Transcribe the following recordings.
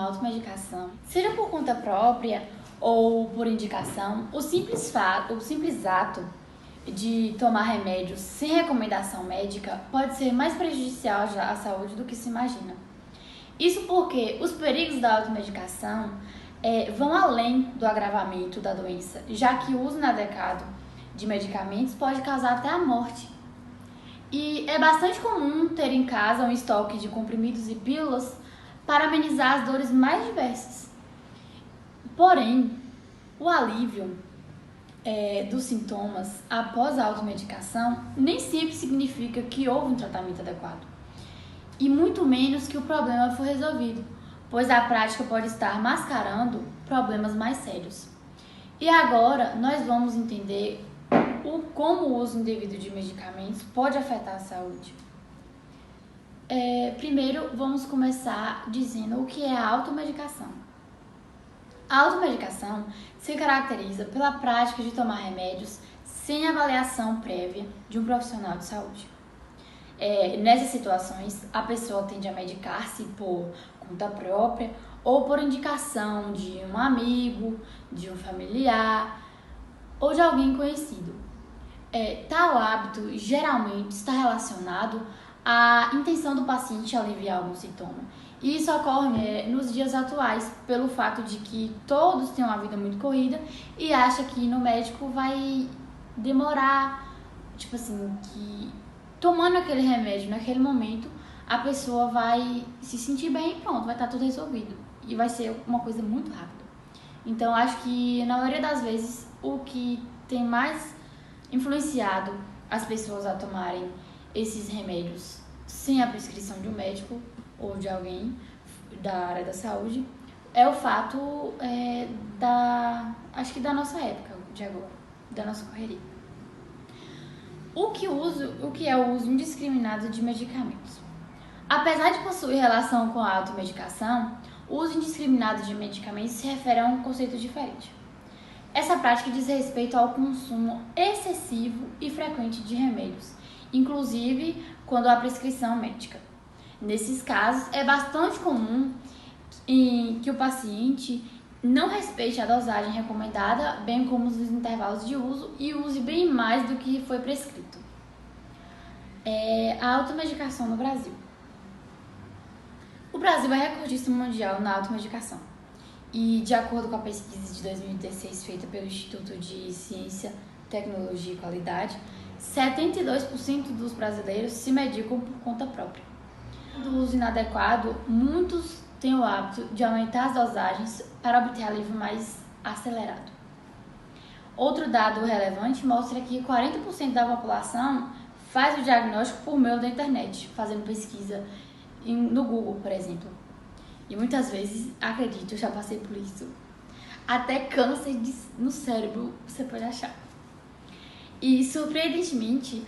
automedicação, seja por conta própria ou por indicação, o simples ato de tomar remédios sem recomendação médica pode ser mais prejudicial à saúde do que se imagina. Isso porque os perigos da automedicação vão além do agravamento da doença, já que o uso inadequado de medicamentos pode causar até a morte. E é bastante comum ter em casa um estoque de comprimidos e pílulas para amenizar as dores mais diversas. Porém, o alívio dos sintomas após a automedicação nem sempre significa que houve um tratamento adequado, e muito menos que o problema foi resolvido, pois a prática pode estar mascarando problemas mais sérios. E agora nós vamos entender como o uso indevido de medicamentos pode afetar a saúde. Primeiro, vamos começar dizendo o que é a automedicação. A automedicação se caracteriza pela prática de tomar remédios sem avaliação prévia de um profissional de saúde. Nessas situações, a pessoa tende a medicar-se por conta própria ou por indicação de um amigo, de um familiar ou de alguém conhecido. Tal hábito geralmente está relacionado à intenção do paciente aliviar algum sintoma. E isso ocorre nos dias atuais, pelo fato de que todos têm uma vida muito corrida e acham que no médico vai demorar, que tomando aquele remédio naquele momento, a pessoa vai se sentir bem e pronto, vai estar tudo resolvido. E vai ser uma coisa muito rápida. Então, acho que na maioria das vezes, o que tem mais influenciado as pessoas a tomarem esses remédios sem a prescrição de um médico ou de alguém da área da saúde é o fato da nossa época de agora, da nossa correria. O que é o uso indiscriminado de medicamentos? Apesar de possuir relação com a automedicação, o uso indiscriminado de medicamentos se refere a um conceito diferente. Essa prática diz respeito ao consumo excessivo e frequente de remédios, inclusive quando há prescrição médica. Nesses casos, é bastante comum que o paciente não respeite a dosagem recomendada, bem como os intervalos de uso, e use bem mais do que foi prescrito. A automedicação no Brasil. O Brasil é recordista mundial na automedicação. E, de acordo com a pesquisa de 2016 feita pelo Instituto de Ciência, Tecnologia e Qualidade, 72% dos brasileiros se medicam por conta própria. Do uso inadequado, muitos têm o hábito de aumentar as dosagens para obter alívio mais acelerado. Outro dado relevante mostra que 40% da população faz o diagnóstico por meio da internet, fazendo pesquisa no Google, por exemplo. E muitas vezes, acredito, eu já passei por isso, até câncer no cérebro você pode achar. E, surpreendentemente,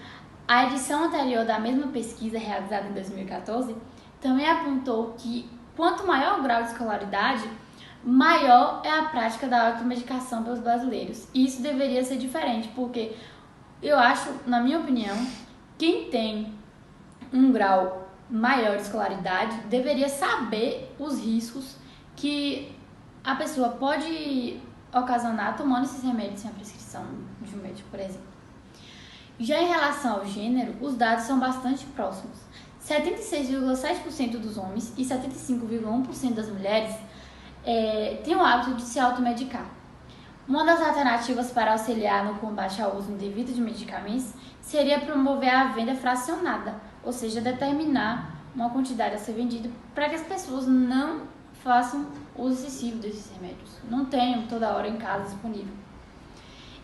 a edição anterior da mesma pesquisa, realizada em 2014, também apontou que quanto maior o grau de escolaridade, maior é a prática da automedicação pelos brasileiros. E isso deveria ser diferente, porque eu acho, na minha opinião, quem tem um grau maior de escolaridade deveria saber os riscos que a pessoa pode ocasionar tomando esses remédios sem a prescrição de um médico, por exemplo. Já em relação ao gênero, os dados são bastante próximos. 76,7% dos homens e 75,1% das mulheres têm o hábito de se automedicar. Uma das alternativas para auxiliar no combate ao uso indevido de medicamentos seria promover a venda fracionada, ou seja, determinar uma quantidade a ser vendida para que as pessoas não façam uso excessivo desses remédios, não tenham toda hora em casa disponível.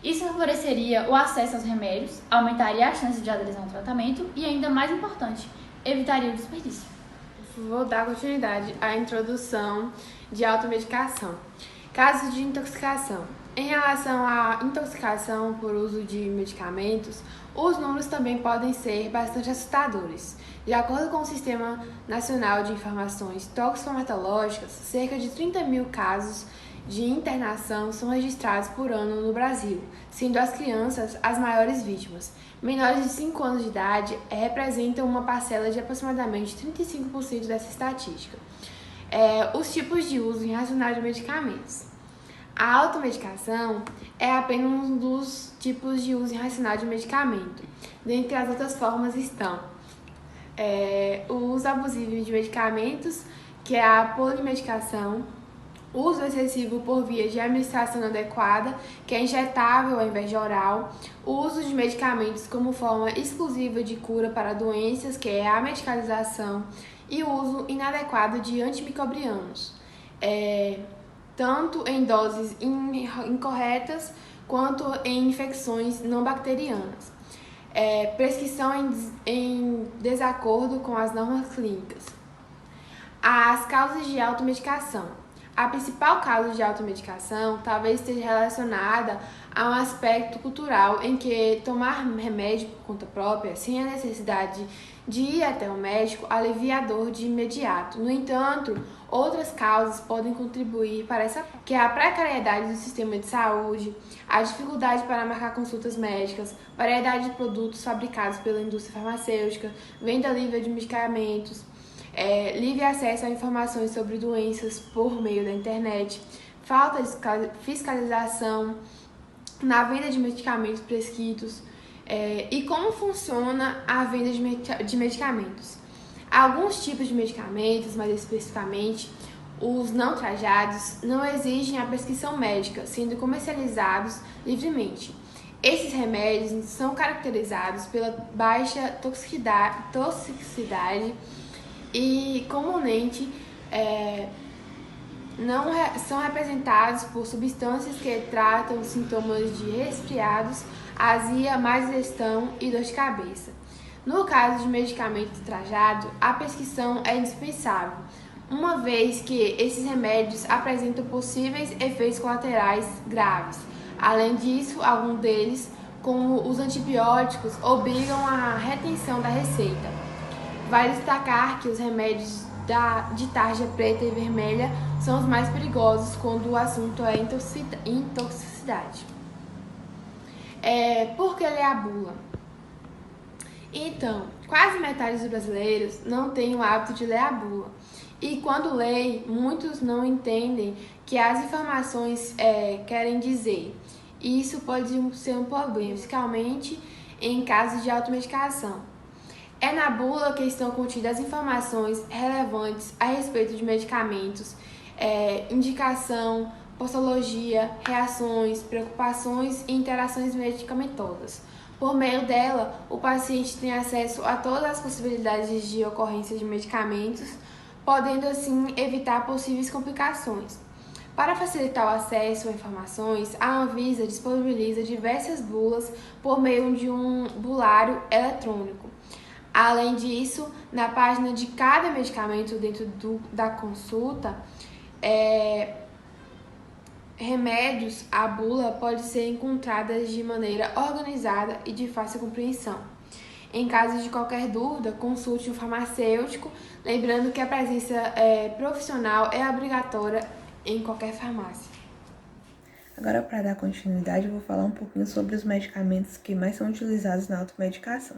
Isso favoreceria o acesso aos remédios, aumentaria a chance de adesão ao tratamento e, ainda mais importante, evitaria o desperdício. Vou dar continuidade à introdução de automedicação. Casos de intoxicação. Em relação à intoxicação por uso de medicamentos, os números também podem ser bastante assustadores. De acordo com o Sistema Nacional de Informações Toxicomatológicas, cerca de 30 mil casos de internação são registrados por ano no Brasil, sendo as crianças as maiores vítimas. Menores de 5 anos de idade representam uma parcela de aproximadamente 35% dessa estatística. Os tipos de uso irracional de medicamentos. A automedicação é apenas um dos tipos de uso irracional de medicamento. Dentre as outras formas estão o uso abusivo de medicamentos, que é a polimedicação, o uso excessivo por via de administração inadequada, que é injetável ao invés de oral, o uso de medicamentos como forma exclusiva de cura para doenças, que é a medicalização, e o uso inadequado de antimicrobianos, tanto em doses incorretas quanto em infecções não bacterianas. Prescrição em desacordo com as normas clínicas. As causas de automedicação. A principal causa de automedicação talvez esteja relacionada a um aspecto cultural em que tomar remédio por conta própria, sem a necessidade de ir até o médico, alivia a dor de imediato. No entanto, outras causas podem contribuir para essa, que é a precariedade do sistema de saúde, a dificuldade para marcar consultas médicas, variedade de produtos fabricados pela indústria farmacêutica, venda livre de medicamentos, livre acesso a informações sobre doenças por meio da internet, falta de fiscalização na venda de medicamentos prescritos e como funciona a venda de medicamentos. Alguns tipos de medicamentos, mais especificamente os não trajados, não exigem a prescrição médica, sendo comercializados livremente. Esses remédios são caracterizados pela baixa toxicidade e comumente são representados por substâncias que tratam sintomas de resfriados, azia, má digestão e dor de cabeça. No caso de medicamento trajado, a prescrição é indispensável, uma vez que esses remédios apresentam possíveis efeitos colaterais graves. Além disso, alguns deles, como os antibióticos, obrigam à retenção da receita. Vale destacar que os remédios de tarja preta e vermelha são os mais perigosos quando o assunto é intoxicidade. Por que ler a bula? Então, quase metade dos brasileiros não tem o hábito de ler a bula. E quando leem, muitos não entendem que as informações querem dizer. E isso pode ser um problema, principalmente em casos de automedicação. É na bula que estão contidas informações relevantes a respeito de medicamentos, indicação, posologia, reações, preocupações e interações medicamentosas. Por meio dela, o paciente tem acesso a todas as possibilidades de ocorrência de medicamentos, podendo assim evitar possíveis complicações. Para facilitar o acesso a informações, a Anvisa disponibiliza diversas bulas por meio de um bulário eletrônico. Além disso, na página de cada medicamento dentro da consulta, remédios, a bula pode ser encontrada de maneira organizada e de fácil compreensão. Em caso de qualquer dúvida, consulte um farmacêutico, lembrando que a presença profissional é obrigatória em qualquer farmácia. Agora, para dar continuidade, eu vou falar um pouquinho sobre os medicamentos que mais são utilizados na automedicação.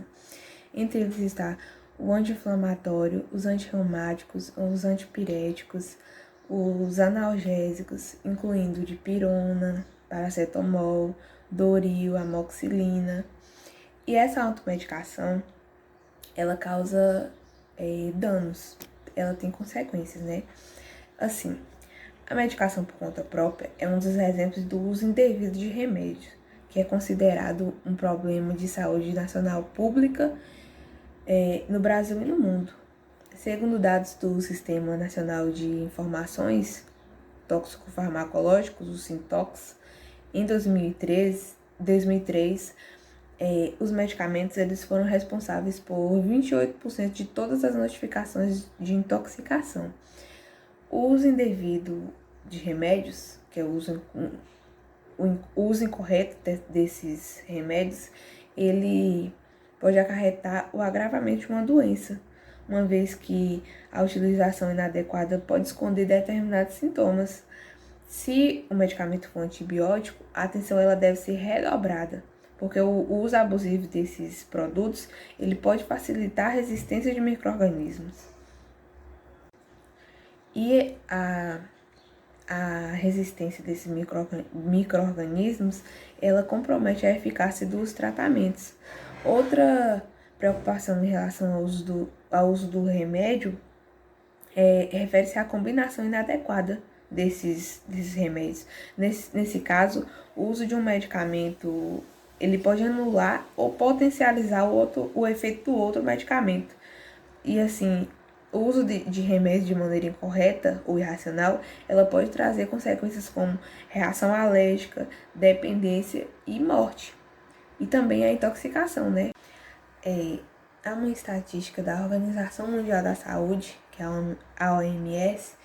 Entre eles está o anti-inflamatório, os antirreumáticos, os antipiréticos, os analgésicos, incluindo dipirona, paracetamol, doril, amoxicilina. E essa automedicação, ela causa danos, ela tem consequências, né? Assim, a medicação por conta própria é um dos exemplos do uso indevido de remédios, que é considerado um problema de saúde nacional pública no Brasil e no mundo. Segundo dados do Sistema Nacional de Informações Tóxico-Farmacológicos, o Sintox, em 2003, os medicamentos eles foram responsáveis por 28% de todas as notificações de intoxicação. O uso indevido de remédios, que é o uso incorreto desses remédios, ele pode acarretar o agravamento de uma doença, uma vez que a utilização inadequada pode esconder determinados sintomas. Se o medicamento for antibiótico, a atenção ela deve ser redobrada, porque o uso abusivo desses produtos ele pode facilitar a resistência de micro-organismos. E a resistência desses micro-organismos, ela compromete a eficácia dos tratamentos. Outra preocupação em relação ao uso do remédio refere-se à combinação inadequada desses remédios. Nesse caso, o uso de um medicamento ele pode anular ou potencializar o efeito do outro medicamento. E assim, o uso de remédios de maneira incorreta ou irracional, ela pode trazer consequências como reação alérgica, dependência e morte. E também a intoxicação, né? Há uma estatística da Organização Mundial da Saúde, que é a OMS,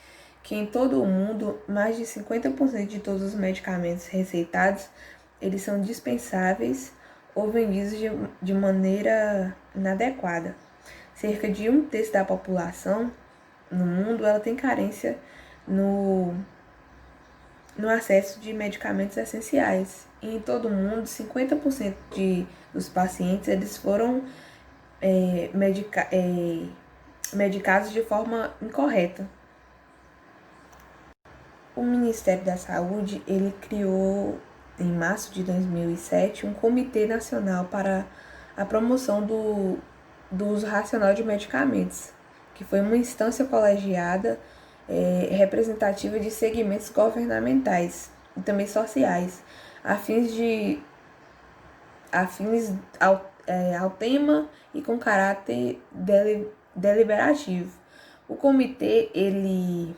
que em todo o mundo, mais de 50% de todos os medicamentos receitados, eles são dispensáveis ou vendidos de maneira inadequada. Cerca de 1/3 da população no mundo, ela tem carência no acesso de medicamentos essenciais. E em todo o mundo, 50% dos pacientes eles foram medicados de forma incorreta. O Ministério da Saúde ele criou, em março de 2007, um Comitê Nacional para a Promoção do uso racional de medicamentos, que foi uma instância colegiada representativa de segmentos governamentais e também sociais, afins ao tema e com caráter deliberativo. O comitê ele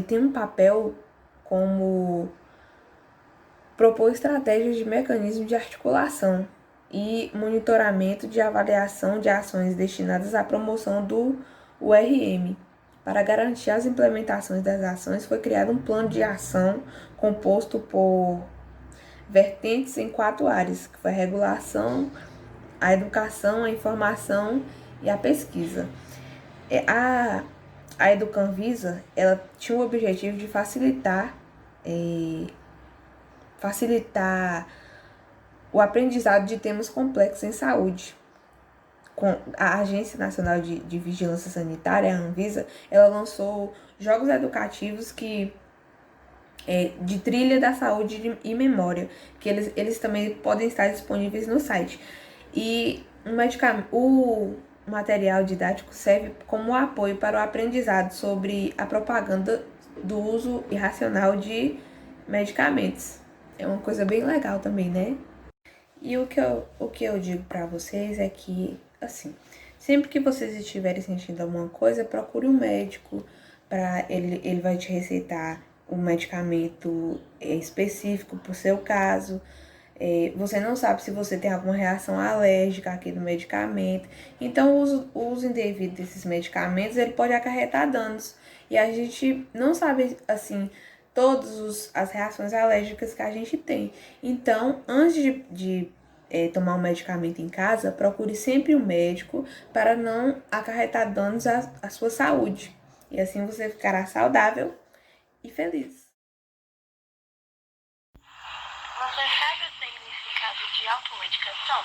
tem um papel como propor estratégias de mecanismo de articulação e monitoramento de avaliação de ações destinadas à promoção do URM. Para garantir as implementações das ações, foi criado um plano de ação composto por vertentes em 4 áreas, que foi a regulação, a educação, a informação e a pesquisa. A Educanvisa, ela tinha o objetivo de facilitar o aprendizado de temas complexos em saúde. Com a Agência Nacional de Vigilância Sanitária, a Anvisa, ela lançou jogos educativos de trilha da saúde e memória, que eles também podem estar disponíveis no site. E o material didático serve como apoio para o aprendizado sobre a propaganda do uso irracional de medicamentos. É uma coisa bem legal também, né? E o que eu digo para vocês é que, assim, sempre que vocês estiverem sentindo alguma coisa, procure um médico, para ele vai te receitar um medicamento específico para o seu caso. Você não sabe se você tem alguma reação alérgica àquele medicamento. Então, o uso indevido desses medicamentos, ele pode acarretar danos. E a gente não sabe, assim, todas as reações alérgicas que a gente tem. Então, antes de tomar um medicamento em casa, procure sempre um médico para não acarretar danos à sua saúde. E assim você ficará saudável e feliz. Você sabe o significado de automedicação?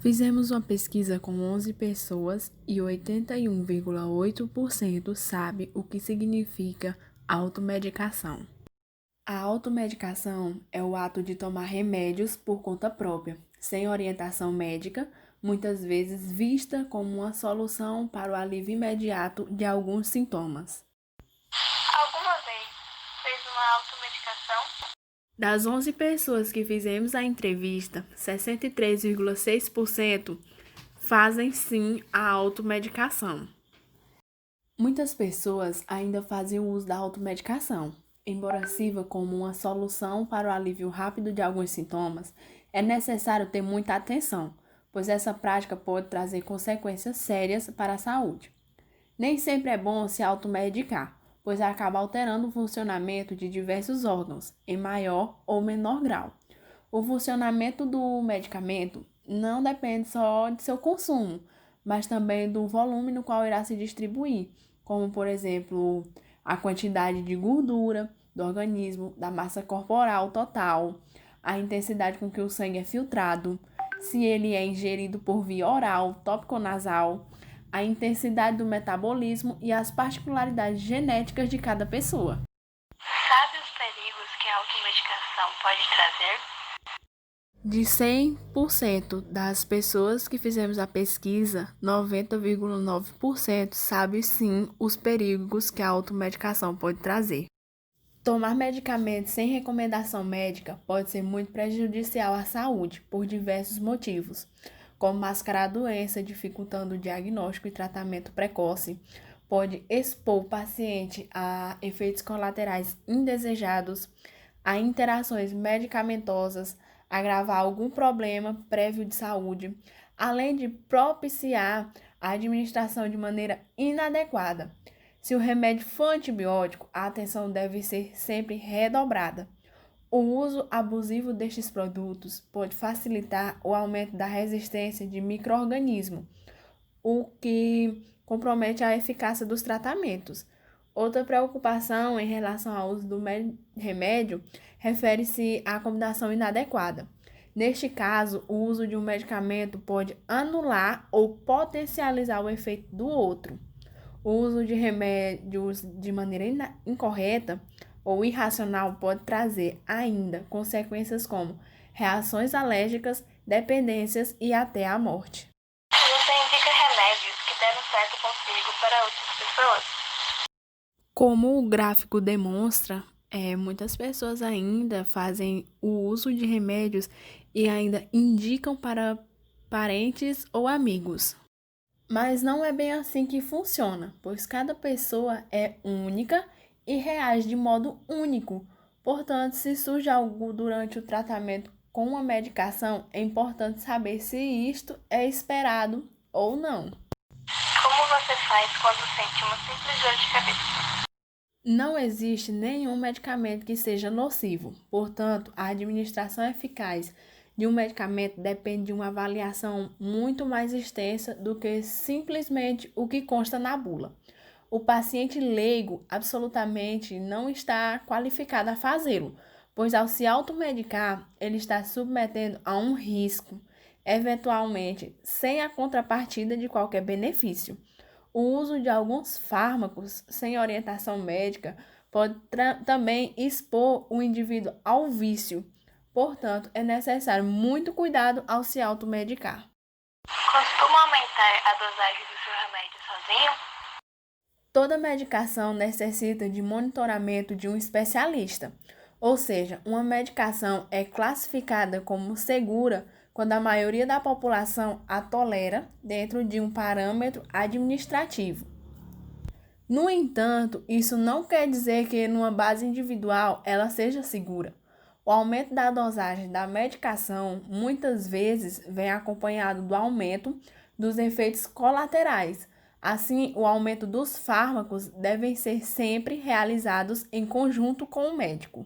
Fizemos uma pesquisa com 11 pessoas e 81,8% sabe o que significa automedicação. A automedicação é o ato de tomar remédios por conta própria, sem orientação médica, muitas vezes vista como uma solução para o alívio imediato de alguns sintomas. Alguma vez fez uma automedicação? Das 11 pessoas que fizemos a entrevista, 63,6% fazem sim a automedicação. Muitas pessoas ainda fazem o uso da automedicação. Embora sirva como uma solução para o alívio rápido de alguns sintomas, é necessário ter muita atenção, pois essa prática pode trazer consequências sérias para a saúde. Nem sempre é bom se automedicar, pois acaba alterando o funcionamento de diversos órgãos, em maior ou menor grau. O funcionamento do medicamento não depende só de seu consumo, mas também do volume no qual irá se distribuir, como, por exemplo, a quantidade de gordura do organismo, da massa corporal total, a intensidade com que o sangue é filtrado, se ele é ingerido por via oral, tópico-nasal, a intensidade do metabolismo e as particularidades genéticas de cada pessoa. Sabe os perigos que a automedicação pode trazer? De 100% das pessoas que fizemos a pesquisa, 90,9% sabe sim os perigos que a automedicação pode trazer. Tomar medicamentos sem recomendação médica pode ser muito prejudicial à saúde por diversos motivos, como mascarar a doença, dificultando o diagnóstico e tratamento precoce, pode expor o paciente a efeitos colaterais indesejados, a interações medicamentosas, agravar algum problema prévio de saúde, além de propiciar a administração de maneira inadequada. Se o remédio for antibiótico, a atenção deve ser sempre redobrada. O uso abusivo destes produtos pode facilitar o aumento da resistência de micro-organismos, o que compromete a eficácia dos tratamentos. Outra preocupação em relação ao uso do remédio refere-se à combinação inadequada. Neste caso, o uso de um medicamento pode anular ou potencializar o efeito do outro. O uso de remédios de maneira incorreta ou irracional pode trazer ainda consequências como reações alérgicas, dependências e até a morte. Você indica remédios que deram certo consigo para outras pessoas? Como o gráfico demonstra, muitas pessoas ainda fazem o uso de remédios e ainda indicam para parentes ou amigos. Mas não é bem assim que funciona, pois cada pessoa é única e reage de modo único. Portanto, se surge algo durante o tratamento com uma medicação, é importante saber se isto é esperado ou não. Como você faz quando sente uma simples dor de cabeça? Não existe nenhum medicamento que seja nocivo. Portanto, a administração eficaz de um medicamento depende de uma avaliação muito mais extensa do que simplesmente o que consta na bula. O paciente leigo absolutamente não está qualificado a fazê-lo, pois ao se automedicar, ele está submetendo a um risco, eventualmente sem a contrapartida de qualquer benefício. O uso de alguns fármacos sem orientação médica pode também expor o indivíduo ao vício. Portanto, é necessário muito cuidado ao se automedicar. Costuma aumentar a dosagem do seu remédio sozinho? Toda medicação necessita de monitoramento de um especialista, ou seja, uma medicação é classificada como segura quando a maioria da população a tolera dentro de um parâmetro administrativo. No entanto, isso não quer dizer que numa base individual ela seja segura. O aumento da dosagem da medicação muitas vezes vem acompanhado do aumento dos efeitos colaterais. Assim, o aumento dos fármacos devem ser sempre realizados em conjunto com o médico.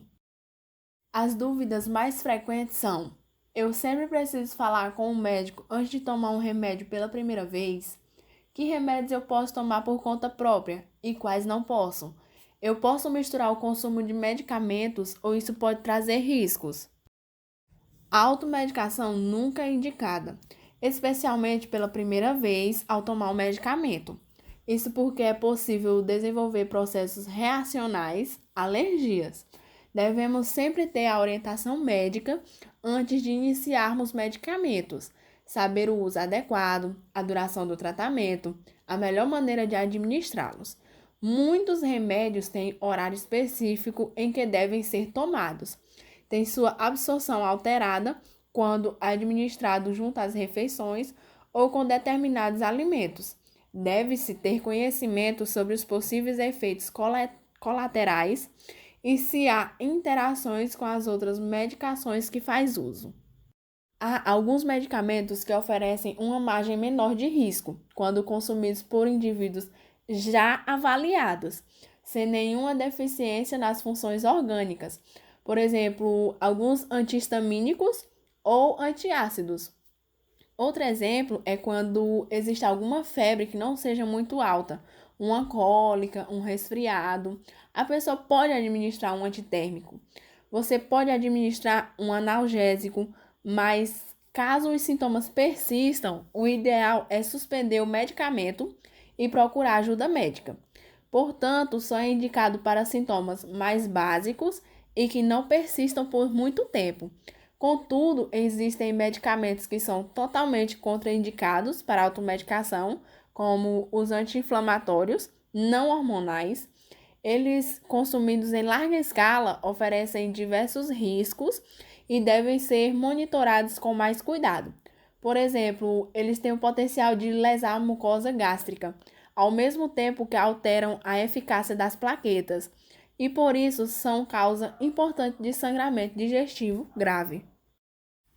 As dúvidas mais frequentes são: eu sempre preciso falar com o médico antes de tomar um remédio pela primeira vez? Que remédios eu posso tomar por conta própria e quais não posso? Eu posso misturar o consumo de medicamentos ou isso pode trazer riscos? A automedicação nunca é indicada, especialmente pela primeira vez ao tomar o medicamento. Isso porque é possível desenvolver processos reacionais, alergias. Devemos sempre ter a orientação médica antes de iniciarmos medicamentos, saber o uso adequado, a duração do tratamento, a melhor maneira de administrá-los. Muitos remédios têm horário específico em que devem ser tomados. Tem sua absorção alterada quando administrado junto às refeições ou com determinados alimentos. Deve-se ter conhecimento sobre os possíveis efeitos colaterais e se há interações com as outras medicações que faz uso. Há alguns medicamentos que oferecem uma margem menor de risco quando consumidos por indivíduos já avaliados, sem nenhuma deficiência nas funções orgânicas. Por exemplo, alguns antihistamínicos ou antiácidos. Outro exemplo é quando existe alguma febre que não seja muito alta, uma cólica, um resfriado. A pessoa pode administrar um antitérmico. Você pode administrar um analgésico, mas Caso os sintomas persistam, o ideal é suspender o medicamento e procurar ajuda médica. Portanto, só é indicado para sintomas mais básicos e que não persistam por muito tempo. Contudo, existem medicamentos que são totalmente contraindicados para automedicação, como os anti-inflamatórios não hormonais. Eles, consumidos em larga escala, oferecem diversos riscos e devem ser monitorados com mais cuidado. Por exemplo, eles têm o potencial de lesar a mucosa gástrica, ao mesmo tempo que alteram a eficácia das plaquetas, e por isso são causa importante de sangramento digestivo grave.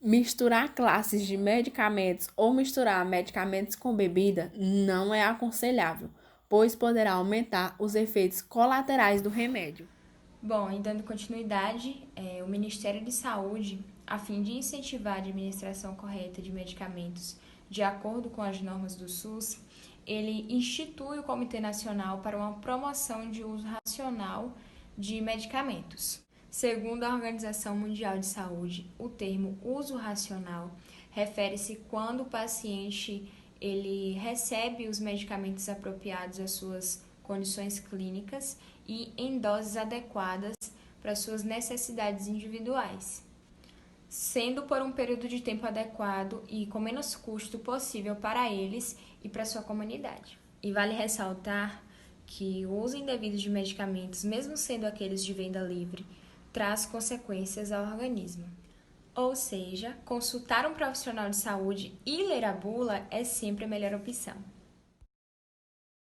Misturar classes de medicamentos ou misturar medicamentos com bebida não é aconselhável, pois poderá aumentar os efeitos colaterais do remédio. Bom, e dando continuidade, o Ministério de Saúde, a fim de incentivar a administração correta de medicamentos de acordo com as normas do SUS, ele institui o Comitê Nacional para uma promoção de uso racional de medicamentos. Segundo a Organização Mundial de Saúde, o termo uso racional refere-se quando o paciente ele recebe os medicamentos apropriados às suas condições clínicas e em doses adequadas para suas necessidades individuais, sendo por um período de tempo adequado e com menos custo possível para eles e para sua comunidade. E vale ressaltar que o uso indevido de medicamentos, mesmo sendo aqueles de venda livre, traz consequências ao organismo. Ou seja, consultar um profissional de saúde e ler a bula é sempre a melhor opção.